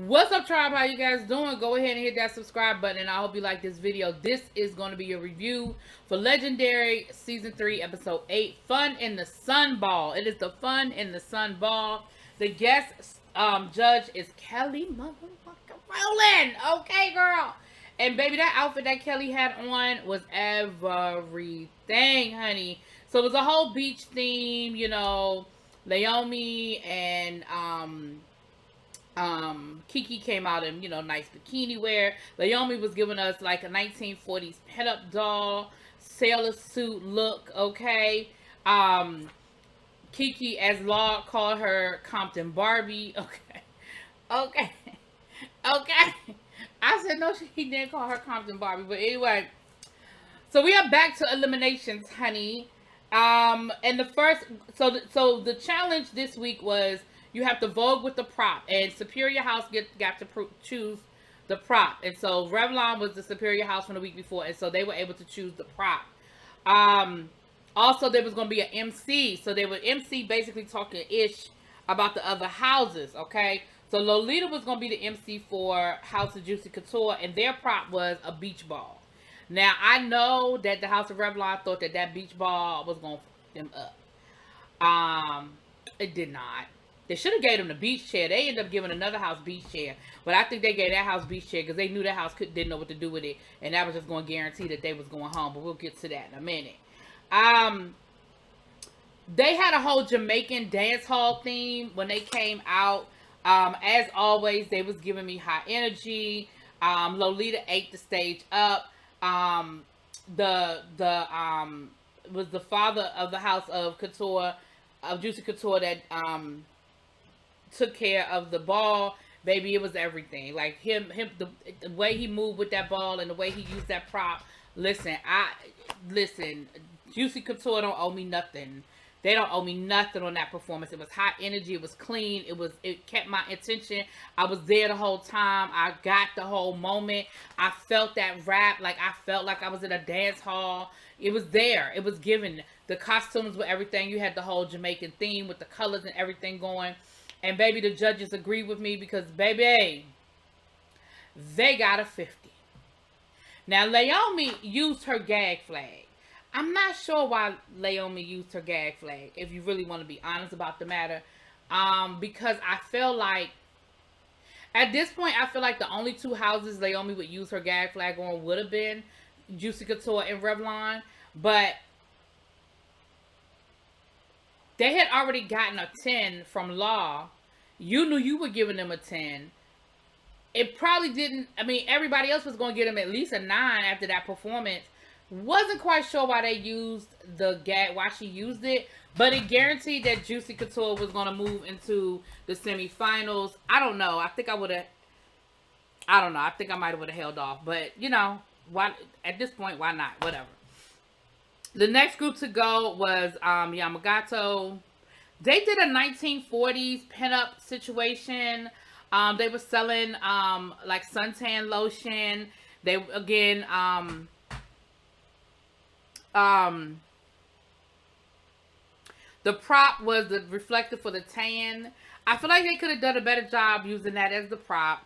What's up, tribe? How you guys doing? Go ahead and hit that subscribe button, and I hope you like this video. This is going to be a review for Legendary Season 3, Episode 8, Fun in the Sun Ball. It is the Fun in the Sun Ball. The guest judge is Kelly motherfucking Rowland. Okay, girl. And baby, that outfit that Kelly had on was everything, honey. So it was a whole beach theme, you know. Naomi and Kiki came out in, you know, nice bikini wear. Naomi was giving us like a 1940s pin-up doll sailor suit look, okay. Kiki, as Law called her, Compton Barbie. Okay. I said no, he didn't call her Compton Barbie, but anyway. So we are back to eliminations, honey. And the first, so the challenge this week was you have to vote with the prop, and Superior House got to choose the prop. And so Revlon was the Superior House from the week before, and so they were able to choose the prop. Also, there was going to be an MC, so they would MC basically talking ish about the other houses, okay? So Lolita was going to be the MC for House of Juicy Couture, and their prop was a beach ball. Now, I know that the House of Revlon thought that beach ball was going to fuck them up. It did not. They should have gave them the beach chair. They ended up giving another house beach chair. But I think they gave that house beach chair because they knew that house didn't know what to do with it. And that was just going to guarantee that they was going home. But we'll get to that in a minute. They had a whole Jamaican dance hall theme when they came out. As always, they was giving me high energy. Lolita ate the stage up. Was the father of the House of Couture, of Juicy Couture, that took care of the ball. Baby, it was everything. Like the way he moved with that ball and the way he used that prop. Listen, Juicy Couture don't owe me nothing. They don't owe me nothing on that performance. It was high energy. It was clean. It kept my attention. I was there the whole time. I got the whole moment. I felt that rap. Like I felt like I was in a dance hall. It was there. It was given. The costumes were everything. You had the whole Jamaican theme with the colors and everything going. And baby, the judges agreed with me because baby, they got a 50. Now, Naomi used her gag flag. I'm not sure why Naomi used her gag flag, if you really want to be honest about the matter. Because I feel like, at this point, I feel like the only two houses Naomi would use her gag flag on would have been Juicy Couture and Revlon. But they had already gotten a 10 from Law. You knew you were giving them a 10. It probably didn't, I mean, everybody else was going to give them at least a 9 after that performance. Wasn't quite sure why they used the gag, why she used it, but it guaranteed that Juicy Couture was going to move into the semifinals. I don't know. I think I might have held off, but you know, why at this point, why not? Whatever. The next group to go was Yamagato. They did a 1940s pinup situation. They were selling like suntan lotion. They again the prop was the reflector for the tan. I feel like they could have done a better job using that as the prop.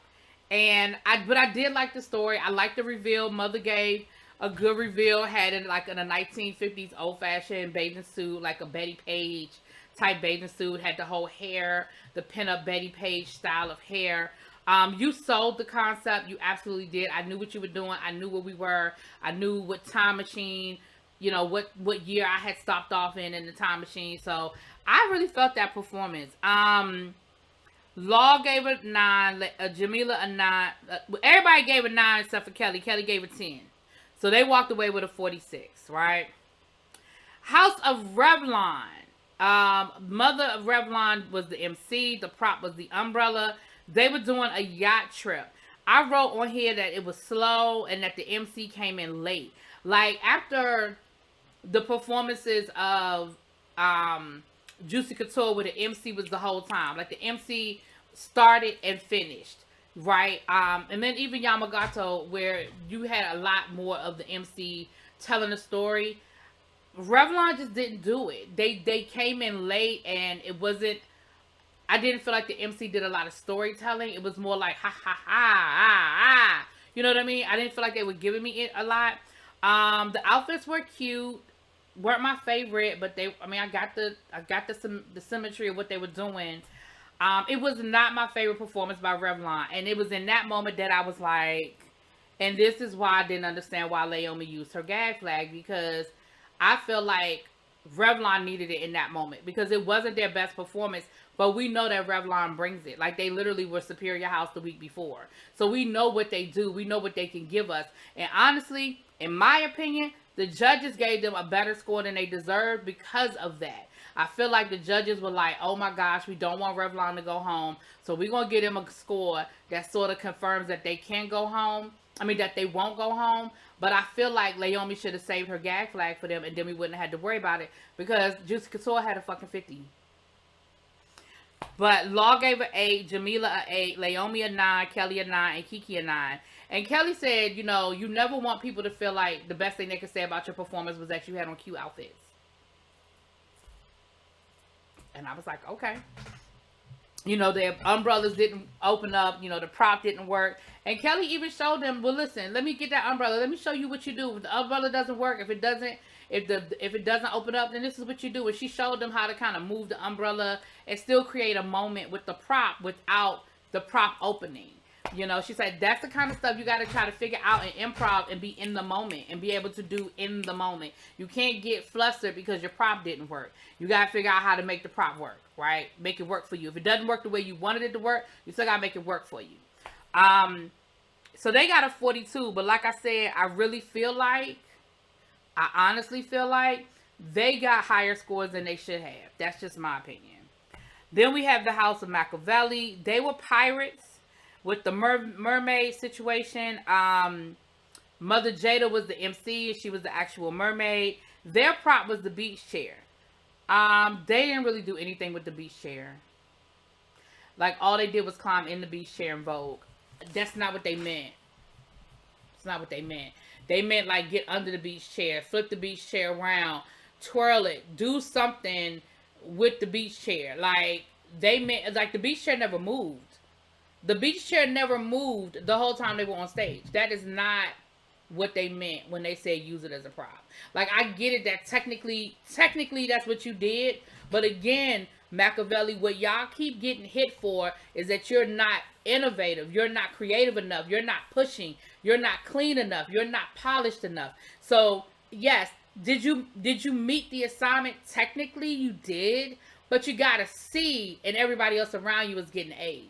But I did like the story. I liked the reveal. Mother gave a good reveal. Had it like in a 1950s old-fashioned bathing suit, like a Betty Page type bathing suit. Had the whole hair, the pinup Betty Page style of hair. You sold the concept. You absolutely did. I knew what you were doing. I knew where we were. I knew what time machine, you know, what year I had stopped off in the time machine. So I really felt that performance. Law gave it 9, Jamila a 9. Everybody gave a 9 except for Kelly. Kelly gave it 10. So they walked away with a 46, right? House of Revlon. Mother of Revlon was the MC. The prop was the umbrella. They were doing a yacht trip. I wrote on here that it was slow and that the MC came in late. Like after the performances of Juicy Couture, where the MC was the whole time. Like the MC started and finished, right? And then even Yamagato, where you had a lot more of the MC telling the story. Revlon just didn't do it. They came in late and it wasn't I didn't feel like the MC did a lot of storytelling. It was more like ha ha ha ah ah. You know what I mean? I didn't feel like they were giving me it a lot. The outfits were cute. Weren't my favorite, but they. I mean, I got the symmetry of what they were doing. It was not my favorite performance by Revlon, and it was in that moment that I was like, and this is why I didn't understand why Leomi used her gag flag, because I feel like Revlon needed it in that moment because it wasn't their best performance, but we know that Revlon brings it. Like, they literally were Superior House the week before, so we know what they do. We know what they can give us, and honestly, in my opinion, the judges gave them a better score than they deserved because of that. I feel like the judges were like, oh my gosh, we don't want Revlon to go home, so we're going to get him a score that sort of confirms that they can go home. I mean, that they won't go home. But I feel like Leomi should have saved her gag flag for them, and then we wouldn't have had to worry about it, because Juicy Couture had a fucking 50. But Law gave an 8, Jamila an 8, Leomi a 9, Kelly a 9, and Kiki a 9. And Kelly said, you know, you never want people to feel like the best thing they could say about your performance was that you had on cute outfits. And I was like, okay. You know, their umbrellas didn't open up. You know, the prop didn't work. And Kelly even showed them, well, listen, let me get that umbrella. Let me show you what you do. If the umbrella doesn't work, if it doesn't open up, then this is what you do. And she showed them how to kind of move the umbrella and still create a moment with the prop without the prop opening. You know, she said that's the kind of stuff you got to try to figure out in improv and be in the moment and be able to do in the moment. You can't get flustered because your prop didn't work. You got to figure out how to make the prop work, right? Make it work for you. If it doesn't work the way you wanted it to work, you still got to make it work for you. So they got a 42, but like I said, I honestly feel like they got higher scores than they should have. That's just my opinion. Then we have the House of Machiavelli. They were pirates. With the mermaid situation, Mother Jada was the MC. She was the actual mermaid. Their prop was the beach chair. They didn't really do anything with the beach chair. Like, all they did was climb in the beach chair in Vogue. That's not what they meant. It's not what they meant. They meant, like, get under the beach chair, flip the beach chair around, twirl it, do something with the beach chair. Like, they meant, like, the beach chair never moved. The beach chair never moved the whole time they were on stage. That is not what they meant when they said use it as a prop. Like, I get it that technically that's what you did. But again, Machiavelli, what y'all keep getting hit for is that you're not innovative. You're not creative enough. You're not pushing. You're not clean enough. You're not polished enough. So, yes, did you meet the assignment? Technically, you did. But you got a C, and everybody else around you is getting A's.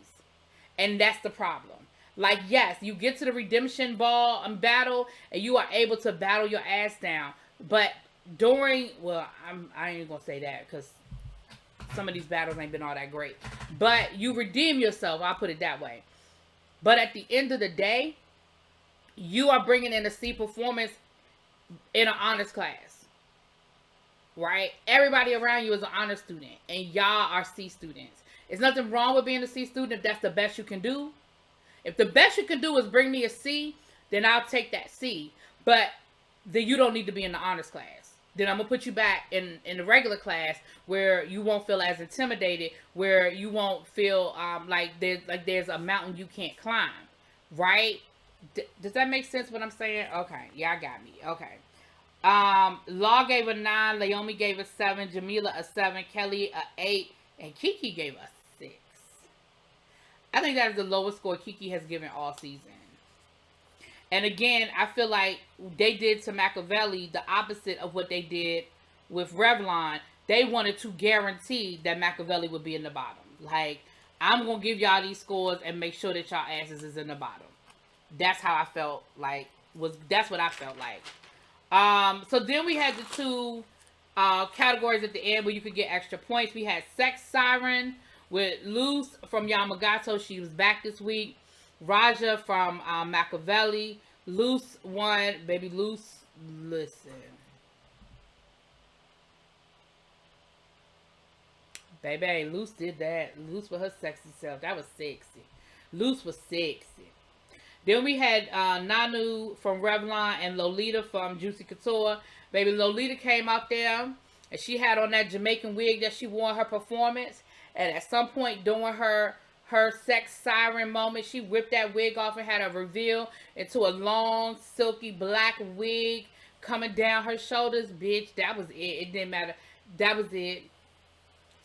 And that's the problem. Like, yes, you get to the redemption ball and battle, and you are able to battle your ass down. But during, well, I ain't gonna say that because some of these battles ain't been all that great. But you redeem yourself, I'll put it that way. But at the end of the day, you are bringing in a C performance in an honors class. Right? Everybody around you is an honors student, and y'all are C students. There's nothing wrong with being a C student if that's the best you can do. If the best you can do is bring me a C, then I'll take that C. But then you don't need to be in the honors class. Then I'm going to put you back in the regular class where you won't feel as intimidated, where you won't feel like there's a mountain you can't climb. Right? Does that make sense what I'm saying? Okay. Y'all got me. Okay. Law gave a 9. Leomi gave a 7. Jamila a 7. Kelly a 8. And Kiki gave a 6. I think that is the lowest score Kiki has given all season. And again, I feel like they did to Machiavelli the opposite of what they did with Revlon. They wanted to guarantee that Machiavelli would be in the bottom. Like, I'm going to give y'all these scores and make sure that y'all asses is in the bottom. That's how I felt like. That's what I felt like. So then we had the two categories at the end where you could get extra points. We had Sex Siren with Luce from Yamagato. She was back this week. Raja from Machiavelli. Luce won. Baby Luce, listen. Baby, Luce did that. Luce with her sexy self. That was sexy. Luce was sexy. Then we had Nanu from Revlon and Lolita from Juicy Couture. Baby Lolita came out there and she had on that Jamaican wig that she wore in her performance. And at some point during her sex siren moment, she whipped that wig off and had a reveal into a long, silky black wig coming down her shoulders. Bitch, that was it. It didn't matter. That was it.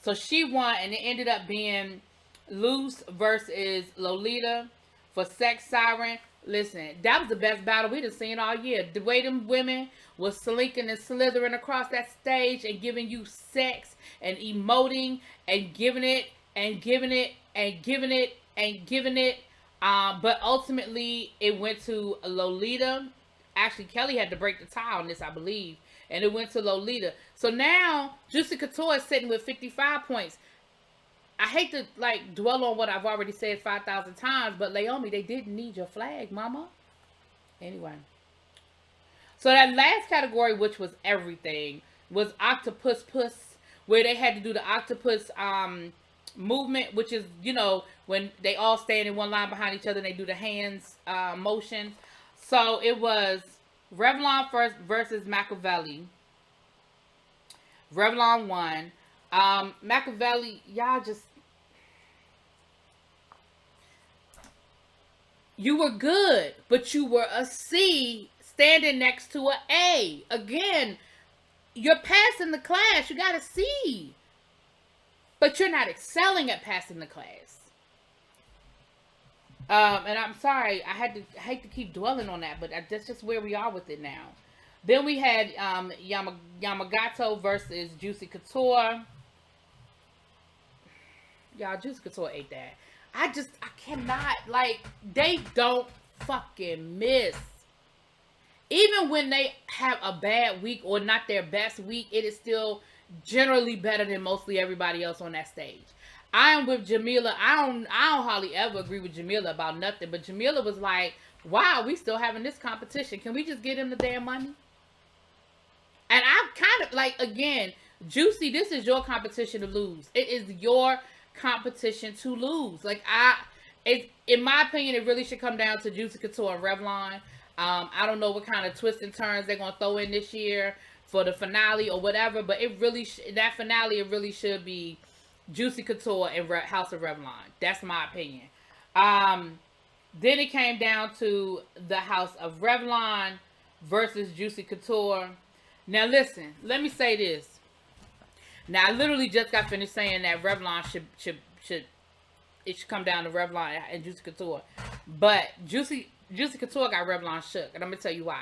So she won, and it ended up being Loose versus Lolita for Sex Siren. Listen, that was the best battle we done seen all year. The way them women was slinking and slithering across that stage and giving you sex and emoting and giving it and giving it and giving it and giving it. But ultimately, it went to Lolita. Actually, Kelly had to break the tie on this, I believe. And it went to Lolita. So now, Juicy Couture is sitting with 55 points. I hate to, like, dwell on what I've already said 5,000 times, but Naomi, they didn't need your flag, mama. Anyway. So that last category, which was everything, was Octopus Puss, where they had to do the octopus movement, which is, you know, when they all stand in one line behind each other and they do the hands motion. So it was Revlon first versus Machiavelli. Revlon won. Machiavelli, y'all just... You were good, but you were a C standing next to an A. Again, you're passing the class. You got a C. But you're not excelling at passing the class. And I'm sorry, I hate to keep dwelling on that, but that's just where we are with it now. Then we had Yamagato versus Juicy Couture. Y'all, Juicy Couture ate that. I cannot, like, they don't fucking miss. Even when they have a bad week or not their best week, it is still generally better than mostly everybody else on that stage. I am with Jamila. I don't hardly ever agree with Jamila about nothing, but Jamila was like, wow, we still having this competition. Can we just get him the damn money? And I'm kind of like, again, Juicy, this is your competition to lose. It is your competition to lose. Like, in my opinion, it really should come down to Juicy Couture and Revlon. I don't know what kind of twists and turns they're gonna throw in this year for the finale or whatever, but it really that finale, it really should be Juicy Couture and House of Revlon. That's my opinion. Then it came down to the House of Revlon versus Juicy Couture. Now listen, let me say this. Now I literally just got finished saying that Revlon should come down to Revlon and Juicy Couture, but Juicy Couture got Revlon shook, and I'm gonna tell you why.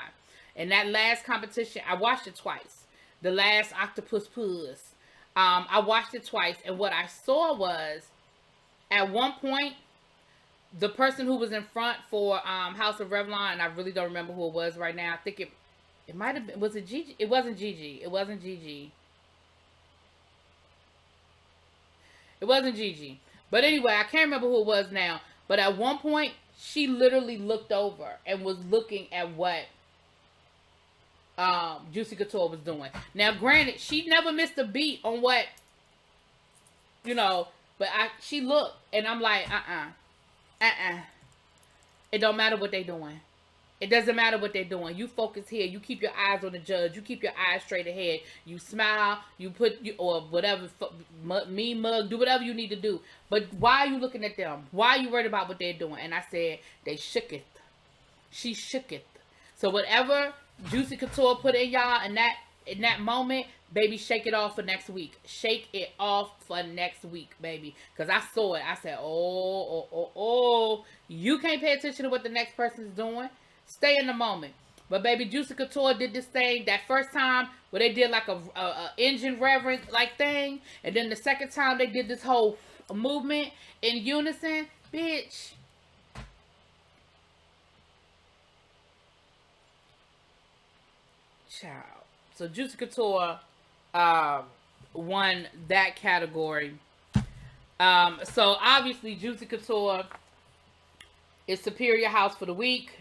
In that last competition, I watched it twice. The last Octopus Puss. I watched it twice, and what I saw was, at one point, the person who was in front for House of Revlon, and I really don't remember who it was right now. I think it might have been, was it Gigi? It wasn't Gigi. It wasn't Gigi. It wasn't Gigi. But anyway, I can't remember who it was now. But at one point, she literally looked over and was looking at what Juicy Couture was doing. Now, granted, she never missed a beat on what, you know, but she looked, and I'm like, It don't matter what they doing. It doesn't matter what they're doing. You focus here. You keep your eyes on the judge. You keep your eyes straight ahead. You smile. You or whatever, mean mug. Do whatever you need to do. But why are you looking at them? Why are you worried about what they're doing? And I said, they shooketh. She shooketh. So whatever Juicy Couture put in y'all in that moment, baby, shake it off for next week. Shake it off for next week, baby. Because I saw it. I said, oh. You can't pay attention to what the next person's doing. Stay in the moment. But baby, Juicy Couture did this thing that first time where they did like a engine reverence like thing, and then the second time they did this whole movement in unison. Bitch. Child. So Juicy Couture won that category. So obviously Juicy Couture is Superior House for the week.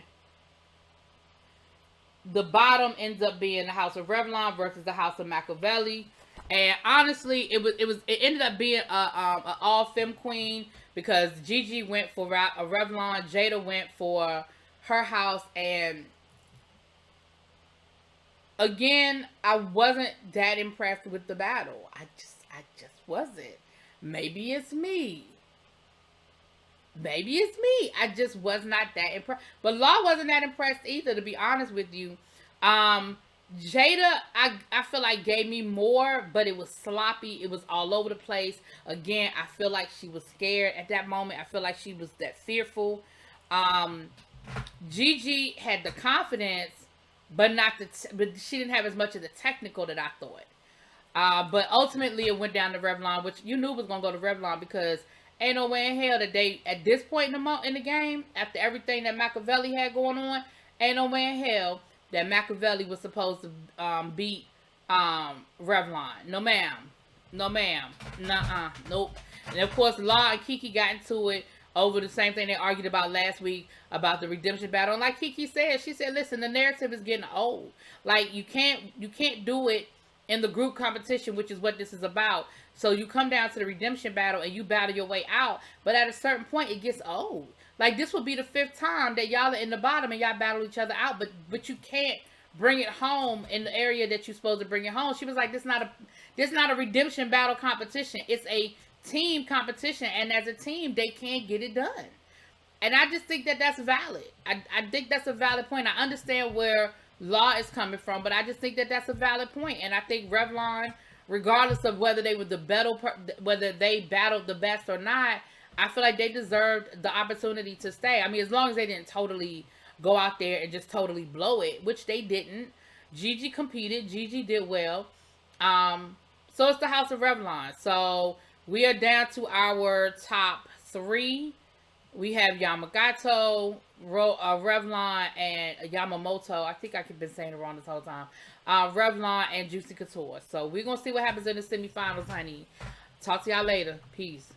The bottom ends up being the House of Revlon versus the House of Machiavelli. And honestly, it ended up being a all femme queen because Gigi went for a Revlon, Jada went for her house, and again, I wasn't that impressed with the battle. I just wasn't. Maybe it's me. Maybe it's me. I just was not that impressed. But Law wasn't that impressed either, to be honest with you. Um, Jada, I feel like gave me more, but it was sloppy. It was all over the place. Again, I feel like she was scared at that moment. I feel like she was that fearful. Um, Gigi had the confidence, but not but she didn't have as much of the technical that I thought. But ultimately, it went down to Revlon, which you knew was gonna go to Revlon because ain't no way in hell that they at this point in the game, after everything that Machiavelli had going on, ain't no way in hell that Machiavelli was supposed to beat Revlon. No ma'am, no ma'am, nuh-uh, nope. And of course, Law and Kiki got into it over the same thing they argued about last week about the redemption battle. And like Kiki said, she said, "Listen, the narrative is getting old. Like you can't do it." In the group competition, which is what this is about. So you come down to the redemption battle and you battle your way out. But at a certain point, it gets old. Like this will be the 5th time that y'all are in the bottom and y'all battle each other out. But you can't bring it home in the area that you're supposed to bring it home. She was like, this not a redemption battle competition. It's a team competition. And as a team, they can't get it done. And I just think that that's valid. I think that's a valid point. I understand where Law is coming from, but I just think that that's a valid point. And I think Revlon, regardless of whether they were whether they battled the best or not, I feel like they deserved the opportunity to stay. I mean, as long as they didn't totally go out there and just totally blow it, which they didn't. Gigi competed. Gigi did well. So it's the House of Revlon. So we are down to our top 3. We have Yamagato, Revlon, and Yamamoto. I think I've been saying it wrong this whole time. Revlon and Juicy Couture. So we're going to see what happens in the semifinals, honey. Talk to y'all later. Peace.